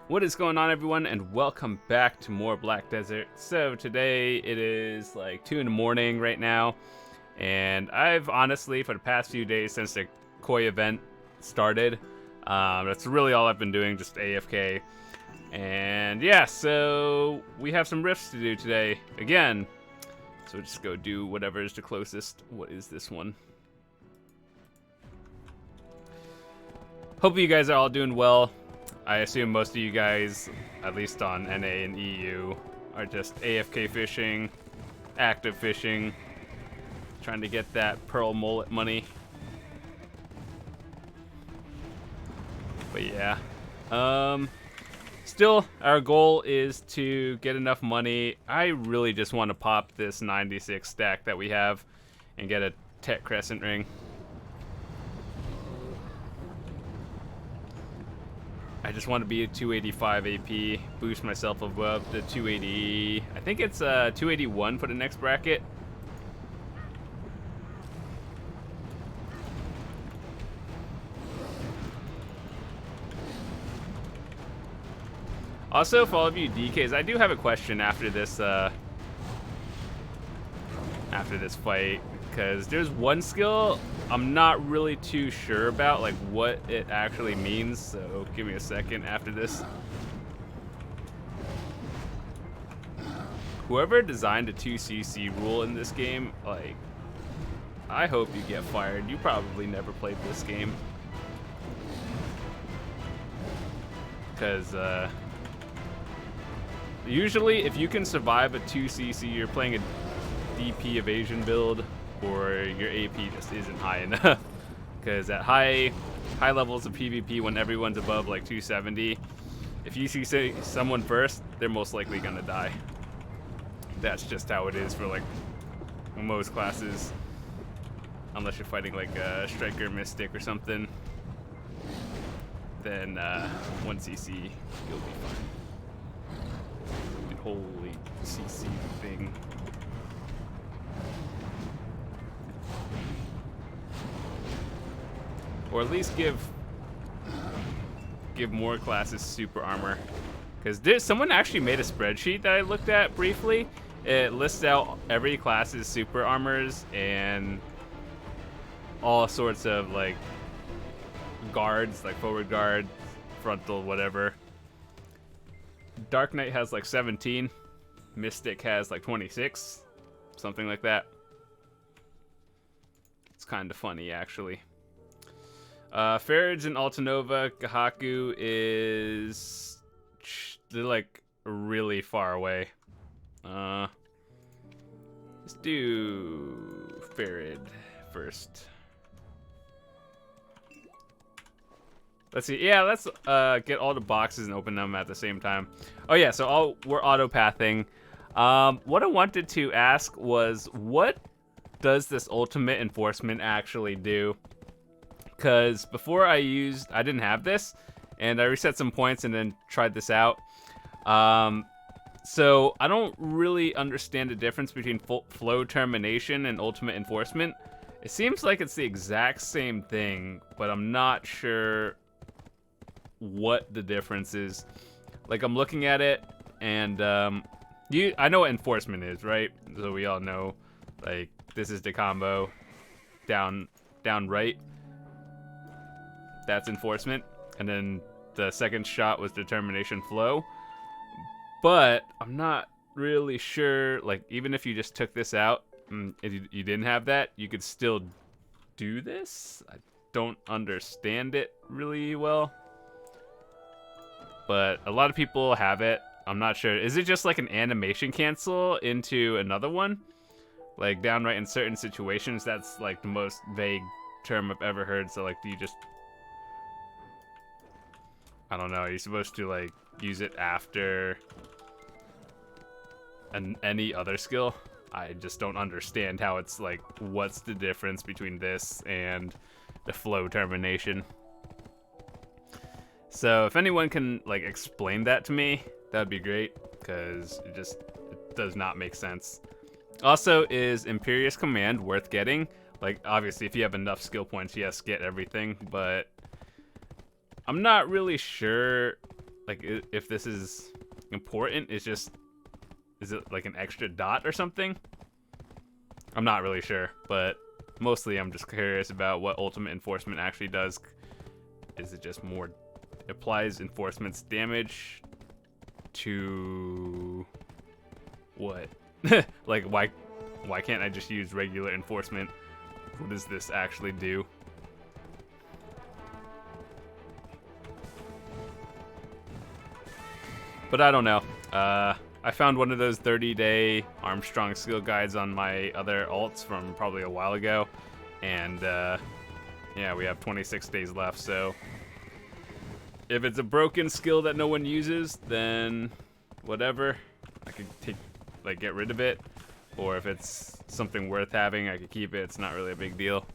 What is going on, everyone, and welcome back to more Black Desert. So today it is like 2 in the morning right now, and I've honestly, for the past few days since the Koi event started, that's really all I've been doing, just AFK. And yeah, so we have some rifts to do today again. So we'll just go do whatever is the closest. What is this one? Hope you guys are all doing well. I assume most of you guys, at least on NA and EU, are just AFK fishing, active fishing, trying to get that pearl mullet money. But yeah, still, our goal is to get enough money. I really just want to pop this 96 stack that we have and get a Tech Crescent ring. I just want to be a 285 AP, boost myself above the 280. I think it's 281 for the next bracket. Also, for all of you DKs, I do have a question after this fight, because there's one skill I'm not really too sure about, like what it actually means. So give me a second after this. Whoever designed a 2cc rule in this game, like, I hope you get fired. You probably never played this game, because usually if you can survive a 2cc, you're playing a DP evasion build, or your AP just isn't high enough. Because at high levels of PvP, when everyone's above like 270, if you see someone first, they're most likely gonna die. That's just how it is for like most classes, unless you're fighting like a striker, mystic, or something. Then 1cc, you'll be fine. Holy CC thing. Or at least give more classes super armor, because someone actually made a spreadsheet that I looked at briefly. It lists out every class's super armors and all sorts of like guards, like forward guard, frontal, whatever. Dark Knight has like 17, Mystic has like 26, something like that. It's kind of funny, actually. Farage and Altanova, Gahaku they're like really far away. Let's do Farad first. Let's see. Yeah, let's get all the boxes and open them at the same time. Oh yeah, so we're auto-pathing. What I wanted to ask was, what does this ultimate enforcement actually do? Because before I didn't have this, and I reset some points and then tried this out. So I don't really understand the difference between flow termination and ultimate enforcement. It seems like it's the exact same thing, but I'm not sure what the difference is. Like, I'm looking at it, and I know what enforcement is, right? So we all know, like, this is the combo down right. That's enforcement, and then the second shot was determination flow. But I'm not really sure, like, even if you just took this out, if you didn't have that, you could still do this. I don't understand it really well, but a lot of people have it. I'm not sure. Is it just like an animation cancel into another one? Like, downright in certain situations? That's like the most vague term I've ever heard. So like, do you just, I don't know, are you supposed to like use it after any other skill? I just don't understand how it's like, what's the difference between this and the flow termination? So if anyone can like explain that to me, that'd be great, because it does not make sense. Also, is Imperious Command worth getting? Like, obviously if you have enough skill points, yes, get everything, but I'm not really sure like if this is important. Is it like an extra dot or something? I'm not really sure, but mostly I'm just curious about what ultimate enforcement actually does. Is it just more applies enforcement's damage to what? Like why can't I just use regular enforcement? What does this actually do? But I don't know. I found one of those 30-day Armstrong skill guides on my other alts from probably a while ago, and yeah, we have 26 days left. So if it's a broken skill that no one uses, then whatever, I could get rid of it. Or if it's something worth having, I could keep it. It's not really a big deal.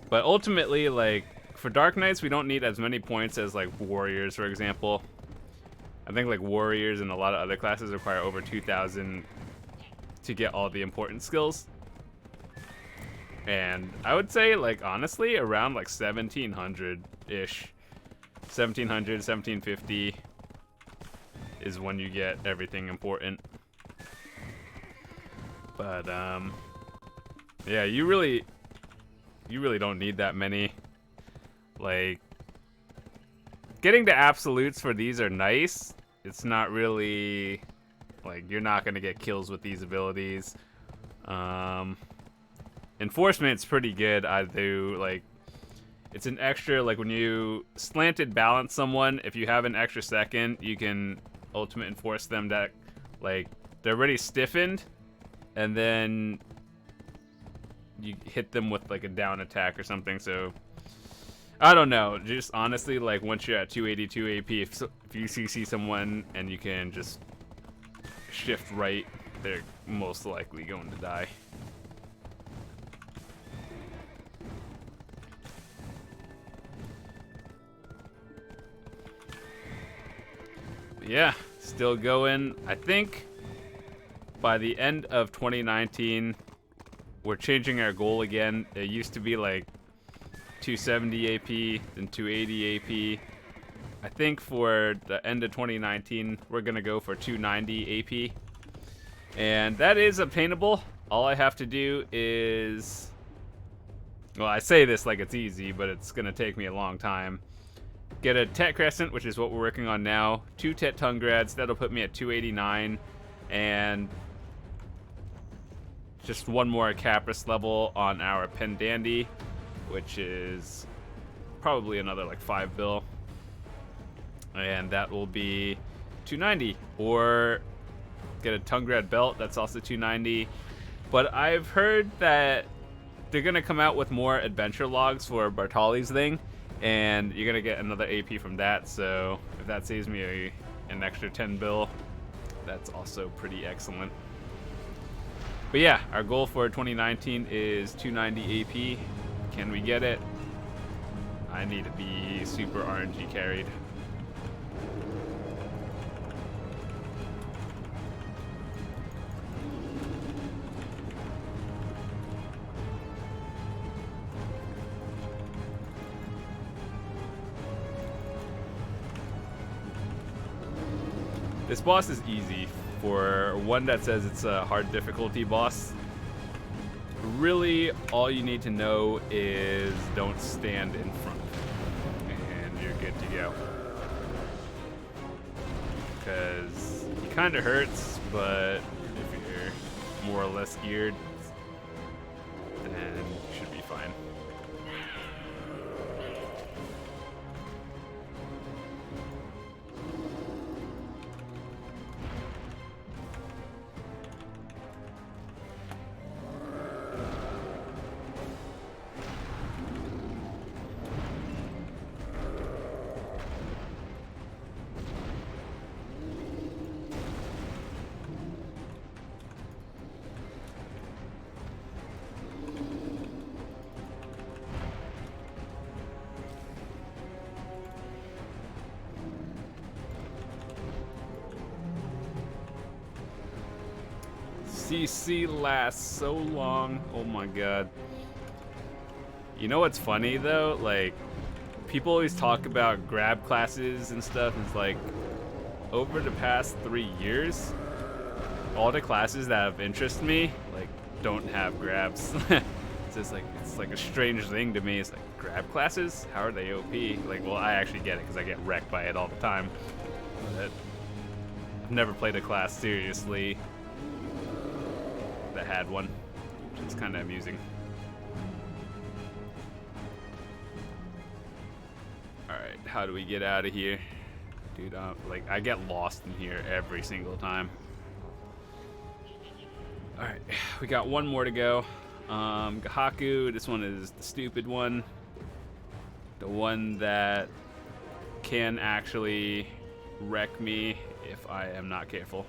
But ultimately, like for Dark Knights, we don't need as many points as like Warriors, for example. I think like Warriors and a lot of other classes require over 2,000 to get all the important skills. And I would say, like, honestly, around like 1,700-ish. 1,700, 1,750 is when you get everything important. But, yeah, you really don't need that many. Like, getting to absolutes for these are nice. It's not really, like, you're not going to get kills with these abilities. Enforcement's pretty good. I do, like, it's an extra, like, when you slanted balance someone, if you have an extra second, you can ultimate enforce them that, like, they're already stiffened, and then you hit them with, like, a down attack or something, so I don't know. Just honestly, like, once you're at 282 AP, if you CC someone and you can just shift right, they're most likely going to die. But yeah, still going. I think by the end of 2019, we're changing our goal again. It used to be like 270 AP, then 280 AP. I think for the end of 2019, we're gonna go for 290 AP. And that is obtainable. All I have to do is, well, I say this like it's easy, but it's gonna take me a long time. Get a Tet Crescent, which is what we're working on now. 2 Tet Tungrads, that'll put me at 289. And just one more Capris level on our Pendandy, which is probably another like 5 bill, and that will be 290. Or get a Tungrad belt, that's also 290. But I've heard that they're gonna come out with more adventure logs for Bartali's thing, and you're gonna get another AP from that. So if that saves me an extra 10 bill, that's also pretty excellent. But yeah, our goal for 2019 is 290 AP. Can we get it? I need to be super RNG carried. This boss is easy for one that says it's a hard difficulty boss. Really, all you need to know is don't stand in front, and you're good to go. Because he kind of hurts, but if you're more or less geared, then you should be fine. CC lasts so long. Oh my god. You know what's funny though? Like, people always talk about grab classes and stuff. It's like, over the past 3 years, all the classes that have interested me, like, don't have grabs. It's like a strange thing to me. It's like, grab classes? How are they OP? Like, well, I actually get it because I get wrecked by it all the time. But I've never played a class seriously that had one, which is kind of amusing. Alright, how do we get out of here? Dude, like, I get lost in here every single time. Alright, we got one more to go. Gahaku, this one is the stupid one. The one that can actually wreck me if I am not careful.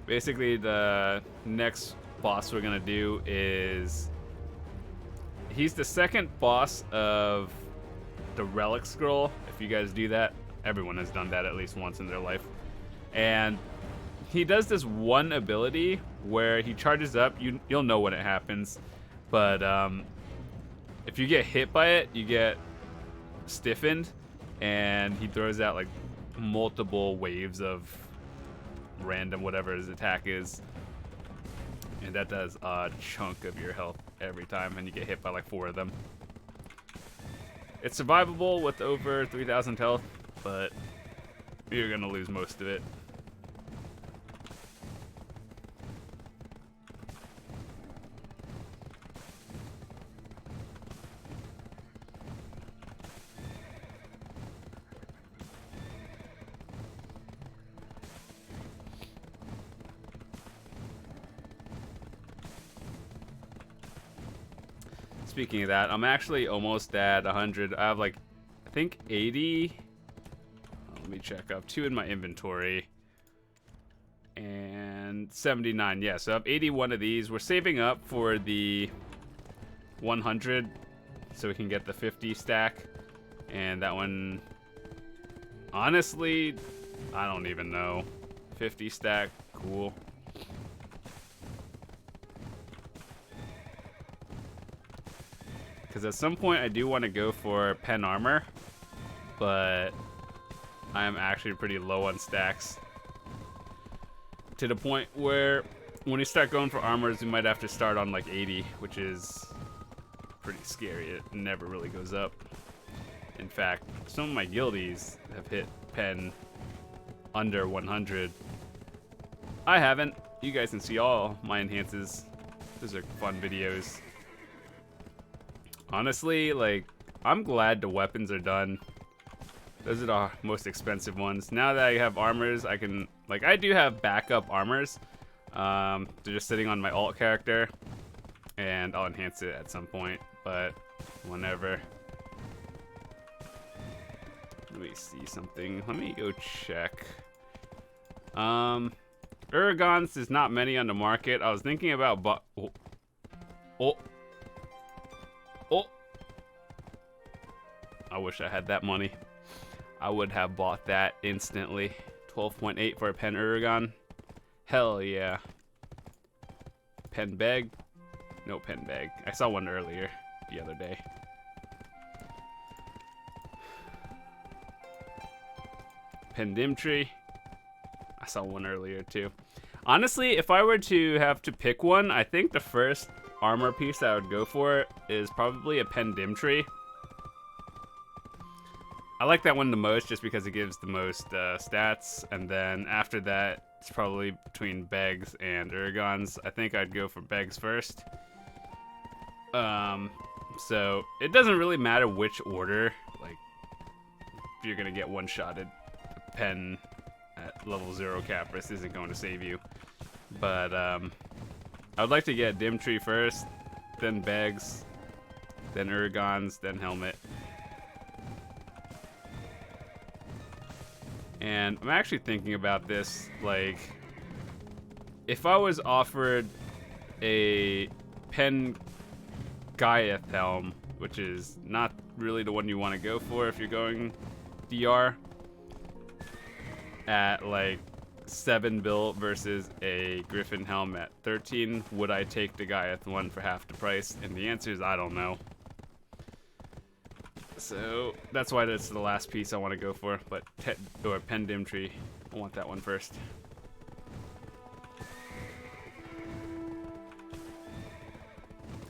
Basically, the next boss we're gonna do is... he's the second boss of the Relic Scroll. If you guys do that, everyone has done that at least once in their life. And he does this one ability where he charges up. You'll know when it happens, but if you get hit by it, you get stiffened, and he throws out like multiple waves of random whatever his attack is, and that does a chunk of your health every time, and you get hit by like 4 of them. It's survivable with over 3,000 health, but you're gonna lose most of it. Speaking of that, I'm actually almost at 100. I have like, I think 80. Let me check. I have 2 in my inventory. And 79. Yeah, so I have 81 of these. We're saving up for the 100 so we can get the 50 stack. And that one, honestly, I don't even know. 50 stack, cool. Because at some point I do want to go for pen armor, but I am actually pretty low on stacks. To the point where when we start going for armors, we might have to start on like 80, which is pretty scary. It never really goes up. In fact, some of my guildies have hit pen under 100. I haven't. You guys can see all my enhances. Those are fun videos. Honestly, like, I'm glad the weapons are done. Those are the most expensive ones. Now that I have armors, I can, like, I do have backup armors. They're just sitting on my alt character, and I'll enhance it at some point, but whenever. Let me see something. Let me go check. Uragons, there's not many on the market. I was thinking about, oh. I wish I had that money. I would have bought that instantly. 12.8 for a pen Uragon. Hell yeah. Pen bag? No pen bag. I saw one earlier the other day. Pen Dimtree. I saw one earlier too. Honestly, if I were to have to pick one, I think the first armor piece I would go for is probably a Pen Dimtree. I like that one the most just because it gives the most stats, and then after that, it's probably between Begs and Uragons. I think I'd go for Begs first. So it doesn't really matter which order. Like, if you're gonna get one-shotted, Pen at level 0 Capris isn't going to save you. But I would like to get Dimtree first, then Begs, then Uragons, then Helmet. And I'm actually thinking about this, like, if I was offered a Pen Gaiath helm, which is not really the one you want to go for if you're going DR, at like 7 bill versus a Griffin helm at 13. Would I take the Gaiath one for half the price? And the answer is I don't know. So that's why that's the last piece I want to go for. But or Pendim Tree, I want that one first.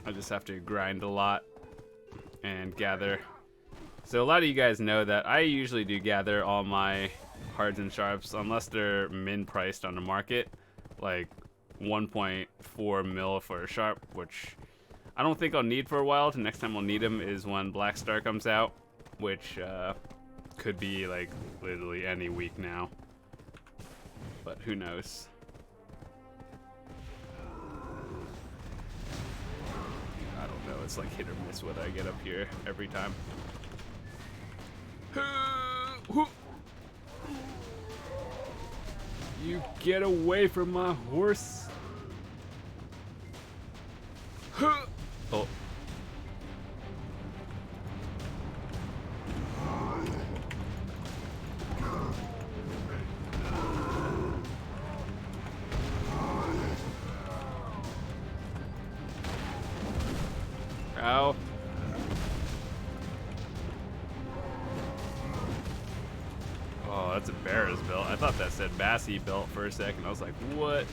I just have to grind a lot and gather. So a lot of you guys know that I usually do gather all my hards and sharps unless they're min priced on the market, like 1.4 mil for a sharp, which I don't think I'll need for a while. The next time I'll need them is when Black Star comes out, which could be like literally any week now, but who knows. I don't know, it's like hit or miss what I get up here every time. You get away from my horse. Oh. Ow. Oh, that's a Bear's belt. I thought that said Bassy belt for a second. I was like, what?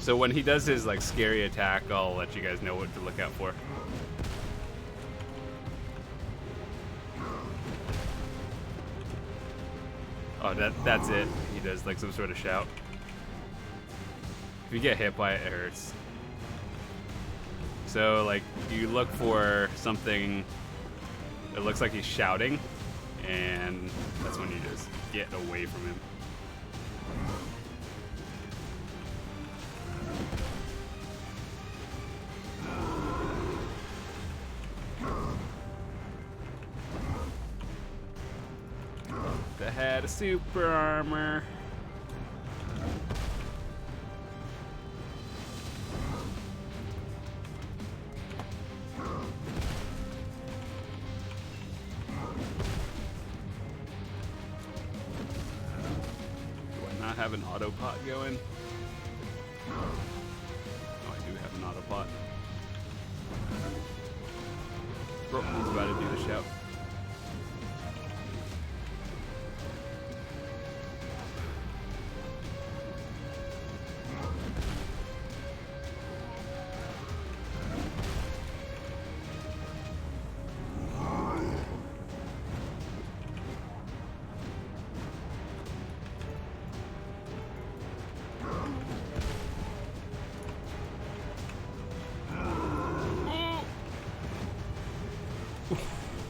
So when he does his like scary attack, I'll let you guys know what to look out for. Oh, that's it. He does like some sort of shout. If you get hit by it, it hurts. So like you look for something that looks like he's shouting, and that's when you just get away from him. That had a super armor. Do I not have an auto pot going? Oh, I do have an auto pot. Oh, he's about to do the shout.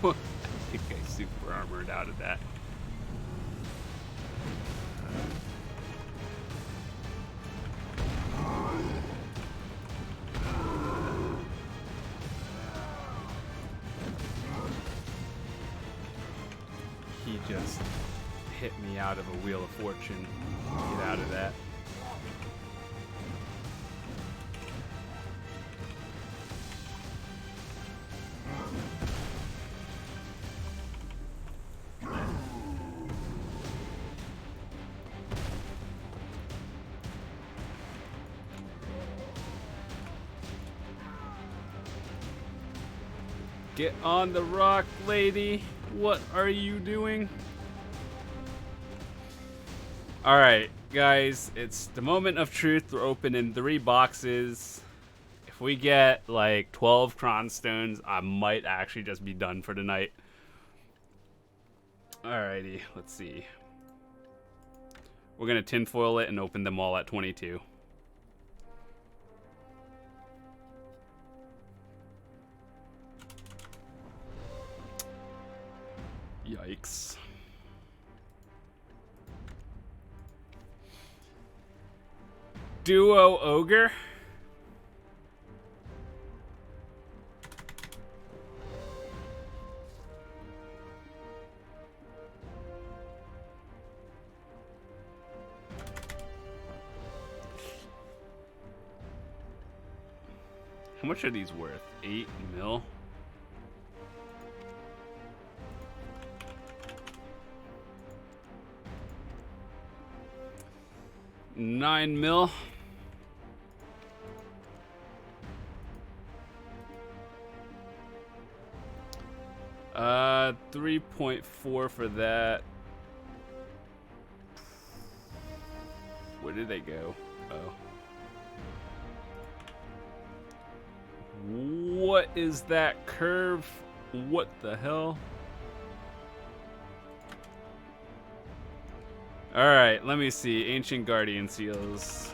I think I super armored out of that. He just hit me out of a Wheel of Fortune. Get out of that. Get on the rock, lady. What are you doing? Alright, guys. It's the moment of truth. We're opening 3 boxes. If we get like 12 cronstones, I might actually just be done for the night. Alrighty, let's see. We're going to tinfoil it and open them all at 22. Yikes. Duo Ogre. How much are these worth? 8 mil? $9 mil. 3.4 for that. Where did they go? Oh. What is that curve? What the hell? Alright, let me see. Ancient Guardian Seals.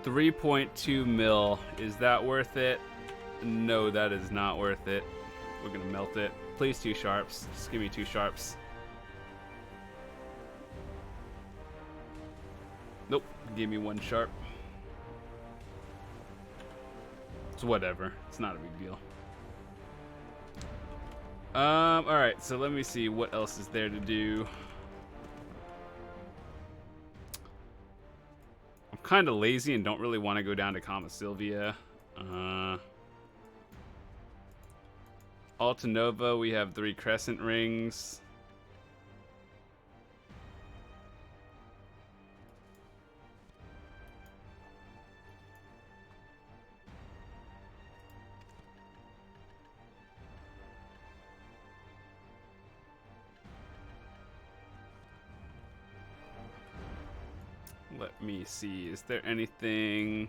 $3.2 mil. Is that worth it? No, that is not worth it. We're gonna melt it. Please 2 sharps. Just give me 2 sharps. Nope, give me 1 sharp. It's whatever. It's not a big deal. Alright, so let me see what else is there to do. I'm kind of lazy and don't really want to go down to Kama Sylvia. Alta Nova, we have 3 crescent rings. Let me see, is there anything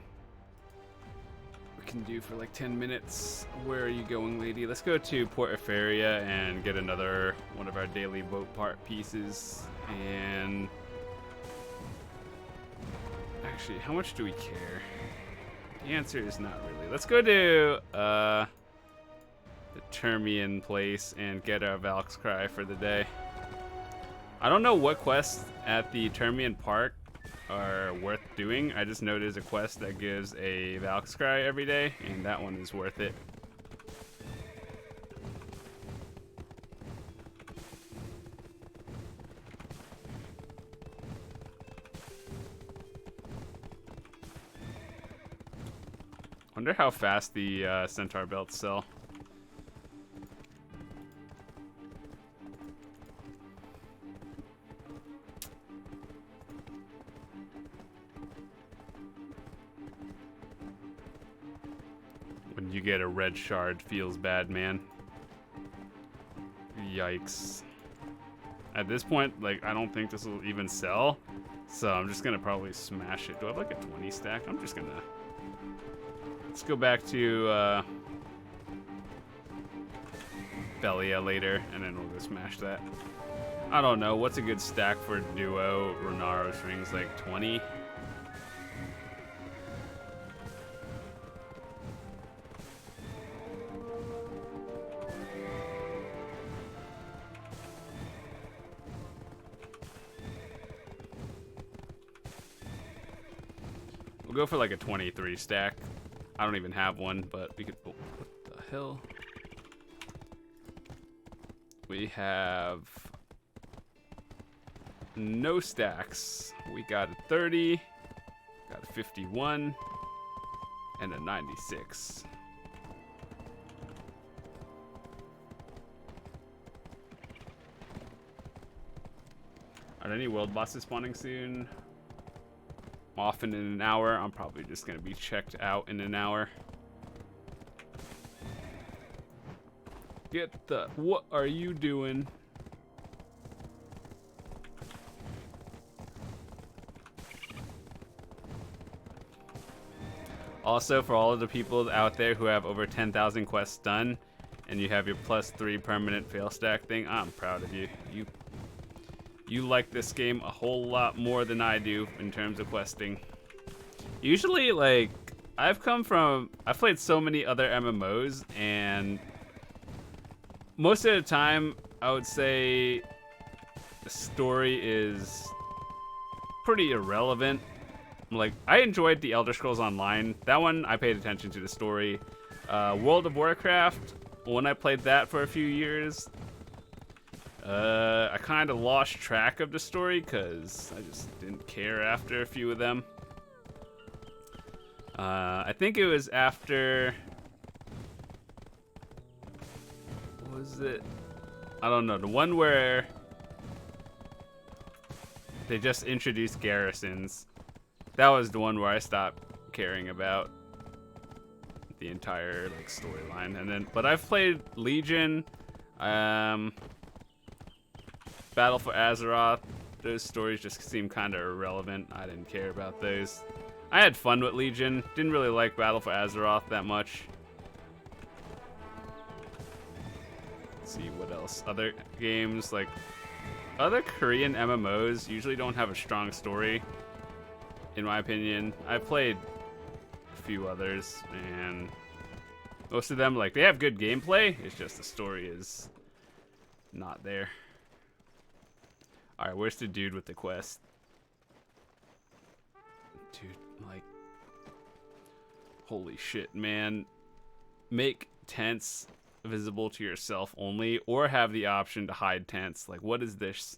we can do for like 10 minutes? Where are you going, lady? Let's go to Port Euphoria and get another one of our daily boat part pieces. And actually, how much do we care? The answer is not really. Let's go to the Termian place and get our Valk's Cry for the day. I don't know what quests at the Termian Park are worth doing. I just know there's a quest that gives a Valk's Cry every day, and that one is worth it. Wonder how fast the Centaur belts sell. When you get a red shard, feels bad, man. Yikes. At this point, like, I don't think this will even sell, so I'm just gonna probably smash it. Do I have like a 20 stack? I'm just gonna... Let's go back to Belia later, and then we'll go smash that. I don't know. What's a good stack for duo Renaro strings? Like 20? We'll go for like a 23 stack. I don't even have one, but we could... Oh, what the hell? We have no stacks. We got a 30, got a 51, and a 96. Are there any world bosses spawning soon? Often in an hour. I'm probably just gonna be checked out in an hour. Get the... What are you doing? Also, for all of the people out there who have over 10,000 quests done, and you have your +3 permanent fail stack thing, I'm proud of you. You like this game a whole lot more than I do in terms of questing. Usually, like, I've played so many other MMOs, and most of the time, I would say the story is pretty irrelevant. Like, I enjoyed the Elder Scrolls Online. That one, I paid attention to the story. World of Warcraft, when I played that for a few years, I kind of lost track of the story because I just didn't care after a few of them. I think it was after. What was it? I don't know. The one where they just introduced garrisons. That was the one where I stopped caring about the entire like storyline. And then, but I've played Legion, Battle for Azeroth. Those stories just seem kind of irrelevant. I didn't care about those. I had fun with Legion. Didn't really like Battle for Azeroth that much. Let's see what else. Other games, like other Korean MMOs usually don't have a strong story, in my opinion. I've played a few others, and most of them, like, they have good gameplay. It's just the story is not there. Alright, where's the dude with the quest? Dude, like, holy shit, man. Make tents visible to yourself only, or have the option to hide tents. Like, what is this?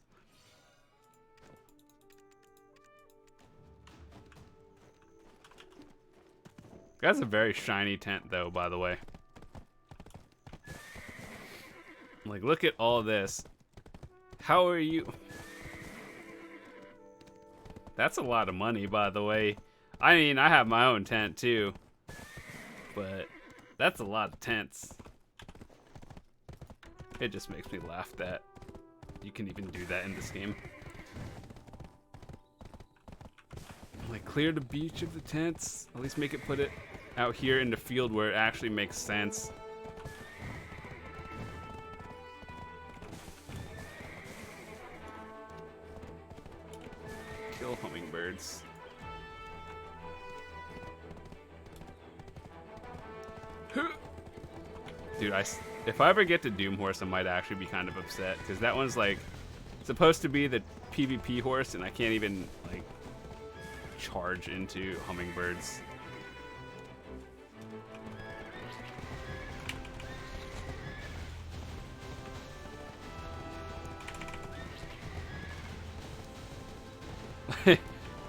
That's a very shiny tent, though, by the way. Like, look at all this. How are you? That's a lot of money, by the way. I mean, I have my own tent, too. But that's a lot of tents. It just makes me laugh that you can even do that in this game. Like, clear the beach of the tents. At least make it put it out here in the field where it actually makes sense. Kill hummingbirds. Dude, if I ever get to Doom Horse, I might actually be kind of upset, because that one's like supposed to be the PvP horse, and I can't even like charge into hummingbirds.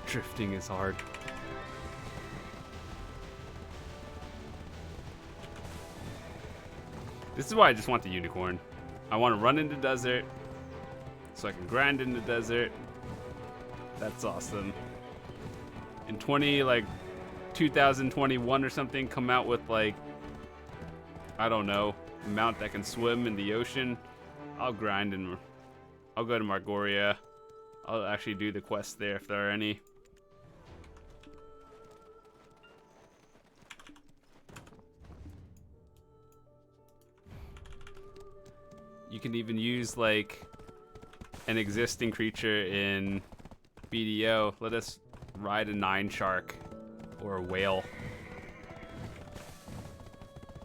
Drifting is hard. This is why I just want the unicorn. I want to run in the desert so I can grind in the desert. That's awesome. In 2021 or something, come out with like, I don't know, a mount that can swim in the ocean. I'll grind and I'll go to Margoria. I'll actually do the quests there if there are any. You can even use like an existing creature in BDO. Let us ride a 9 shark or a whale.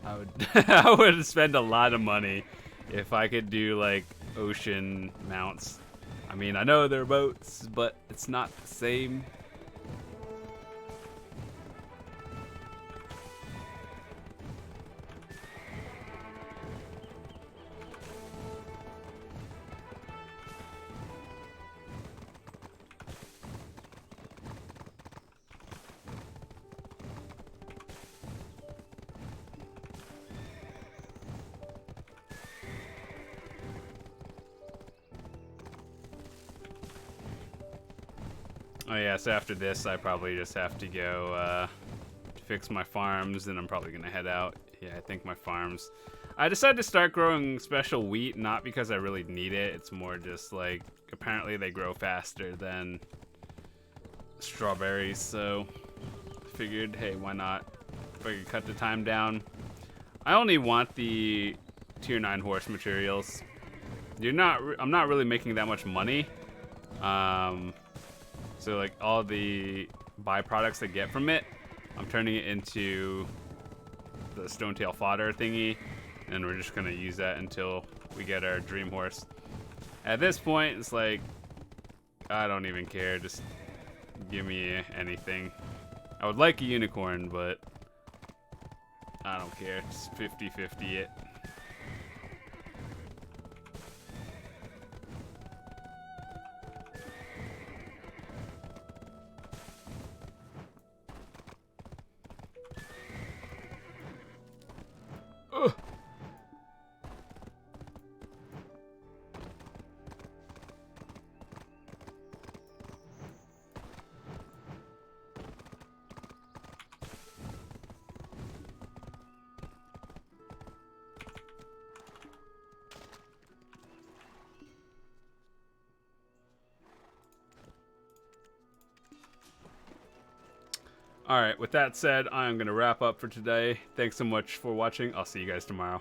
I would spend a lot of money if I could do like ocean mounts. I mean, I know they're boats, but it's not the same. Oh yeah, so after this, I probably just have to go fix my farms, and I'm probably gonna head out. Yeah, I think my farms. I decided to start growing special wheat, not because I really need it. It's more just like, apparently they grow faster than strawberries, so I figured, hey, why not? If I could cut the time down. I only want the tier 9 horse materials. I'm not really making that much money. So like all the byproducts I get from it, I'm turning it into the Stonetail fodder thingy, and we're just gonna use that until we get our dream horse. At this point, it's like, I don't even care, just give me anything. I would like a unicorn, but I don't care, just 50-50 it. Alright, with that said, I'm going to wrap up for today. Thanks so much for watching. I'll see you guys tomorrow.